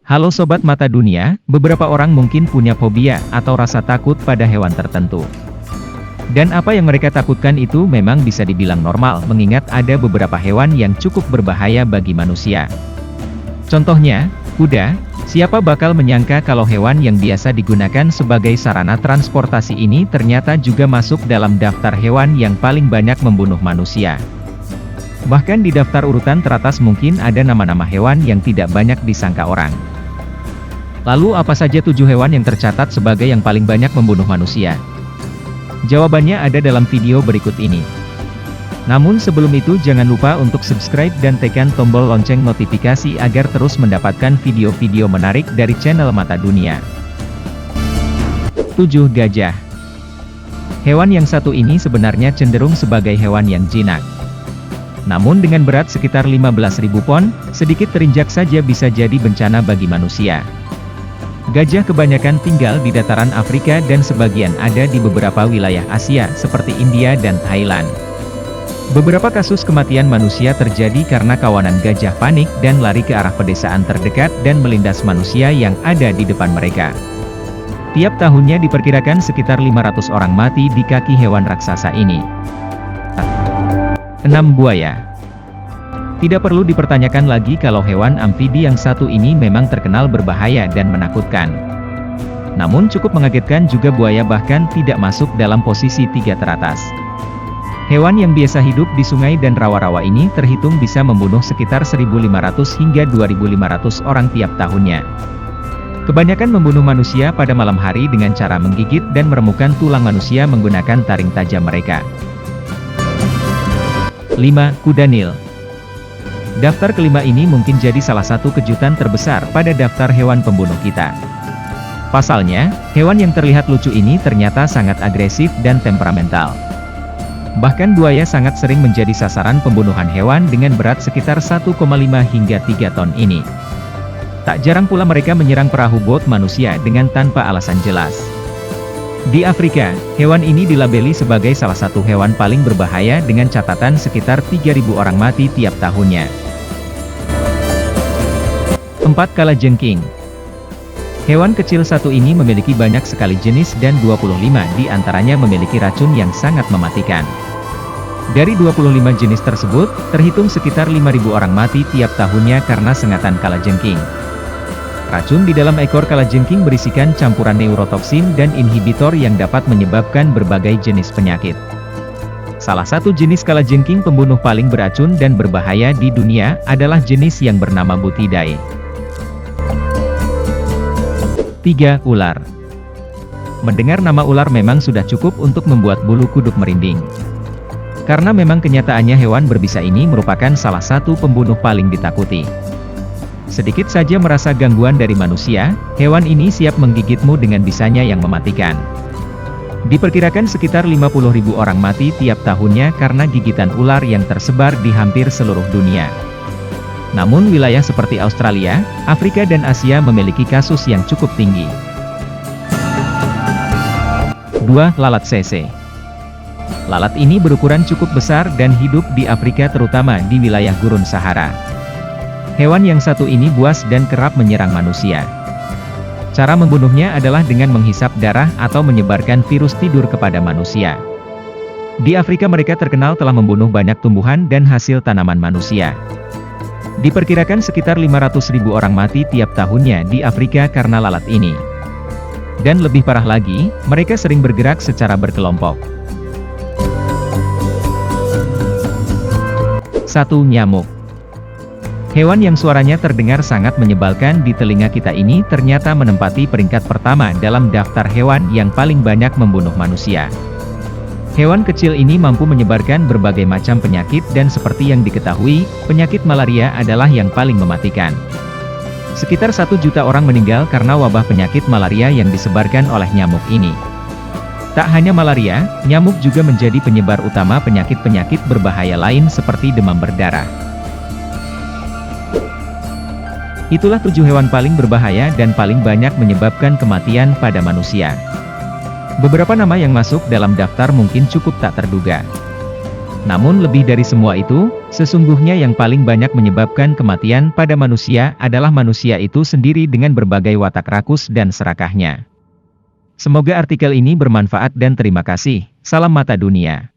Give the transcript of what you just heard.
Halo Sobat Mata Dunia, beberapa orang mungkin punya fobia atau rasa takut pada hewan tertentu. Dan apa yang mereka takutkan itu memang bisa dibilang normal mengingat ada beberapa hewan yang cukup berbahaya bagi manusia. Contohnya, kuda. Siapa bakal menyangka kalau hewan yang biasa digunakan sebagai sarana transportasi ini ternyata juga masuk dalam daftar hewan yang paling banyak membunuh manusia. Bahkan di daftar urutan teratas mungkin ada nama-nama hewan yang tidak banyak disangka orang. Lalu apa saja 7 hewan yang tercatat sebagai yang paling banyak membunuh manusia? Jawabannya ada dalam video berikut ini. Namun sebelum itu jangan lupa untuk subscribe dan tekan tombol lonceng notifikasi agar terus mendapatkan video-video menarik dari channel Mata Dunia. 7. Gajah. Hewan yang satu ini sebenarnya cenderung sebagai hewan yang jinak. Namun dengan berat sekitar 15.000 pon, sedikit terinjak saja bisa jadi bencana bagi manusia. Gajah kebanyakan tinggal di dataran Afrika dan sebagian ada di beberapa wilayah Asia seperti India dan Thailand. Beberapa kasus kematian manusia terjadi karena kawanan gajah panik dan lari ke arah pedesaan terdekat dan melindas manusia yang ada di depan mereka. Tiap tahunnya diperkirakan sekitar 500 orang mati di kaki hewan raksasa ini. 6. Buaya. Tidak perlu dipertanyakan lagi kalau hewan amfibi yang satu ini memang terkenal berbahaya dan menakutkan. Namun cukup mengagetkan juga buaya bahkan tidak masuk dalam posisi 3 teratas. Hewan yang biasa hidup di sungai dan rawa-rawa ini terhitung bisa membunuh sekitar 1.500 hingga 2.500 orang tiap tahunnya. Kebanyakan membunuh manusia pada malam hari dengan cara menggigit dan meremukkan tulang manusia menggunakan taring tajam mereka. 5. Kuda Nil. Daftar kelima ini mungkin jadi salah satu kejutan terbesar pada daftar hewan pembunuh kita. Pasalnya, hewan yang terlihat lucu ini ternyata sangat agresif dan temperamental. Bahkan buaya sangat sering menjadi sasaran pembunuhan hewan dengan berat sekitar 1,5 hingga 3 ton ini. Tak jarang pula mereka menyerang perahu bot manusia dengan tanpa alasan jelas. Di Afrika, hewan ini dilabeli sebagai salah satu hewan paling berbahaya dengan catatan sekitar 3.000 orang mati tiap tahunnya. 4. Kalajengking. Hewan kecil satu ini memiliki banyak sekali jenis dan 25 di antaranya memiliki racun yang sangat mematikan. Dari 25 jenis tersebut, terhitung sekitar 5.000 orang mati tiap tahunnya karena sengatan kalajengking. Racun di dalam ekor kalajengking berisikan campuran neurotoksin dan inhibitor yang dapat menyebabkan berbagai jenis penyakit. Salah satu jenis kalajengking pembunuh paling beracun dan berbahaya di dunia adalah jenis yang bernama Buthidae. 3. Ular. Mendengar nama ular memang sudah cukup untuk membuat bulu kuduk merinding. Karena memang kenyataannya hewan berbisa ini merupakan salah satu pembunuh paling ditakuti. Sedikit saja merasa gangguan dari manusia, hewan ini siap menggigitmu dengan bisanya yang mematikan. Diperkirakan sekitar 50.000 orang mati tiap tahunnya karena gigitan ular yang tersebar di hampir seluruh dunia. Namun wilayah seperti Australia, Afrika dan Asia memiliki kasus yang cukup tinggi. 2. Lalat sese. Lalat ini berukuran cukup besar dan hidup di Afrika terutama di wilayah gurun Sahara. Hewan yang satu ini buas dan kerap menyerang manusia. Cara membunuhnya adalah dengan menghisap darah atau menyebarkan virus tidur kepada manusia. Di Afrika mereka terkenal telah membunuh banyak tumbuhan dan hasil tanaman manusia. Diperkirakan sekitar 500.000 orang mati tiap tahunnya di Afrika karena lalat ini. Dan lebih parah lagi, mereka sering bergerak secara berkelompok. 1. Nyamuk. Hewan yang suaranya terdengar sangat menyebalkan di telinga kita ini ternyata menempati peringkat pertama dalam daftar hewan yang paling banyak membunuh manusia. Hewan kecil ini mampu menyebarkan berbagai macam penyakit dan seperti yang diketahui, penyakit malaria adalah yang paling mematikan. Sekitar 1 juta orang meninggal karena wabah penyakit malaria yang disebarkan oleh nyamuk ini. Tak hanya malaria, nyamuk juga menjadi penyebar utama penyakit-penyakit berbahaya lain seperti demam berdarah. Itulah 7 hewan paling berbahaya dan paling banyak menyebabkan kematian pada manusia. Beberapa nama yang masuk dalam daftar mungkin cukup tak terduga. Namun lebih dari semua itu, sesungguhnya yang paling banyak menyebabkan kematian pada manusia adalah manusia itu sendiri dengan berbagai watak rakus dan serakahnya. Semoga artikel ini bermanfaat dan terima kasih. Salam mata dunia.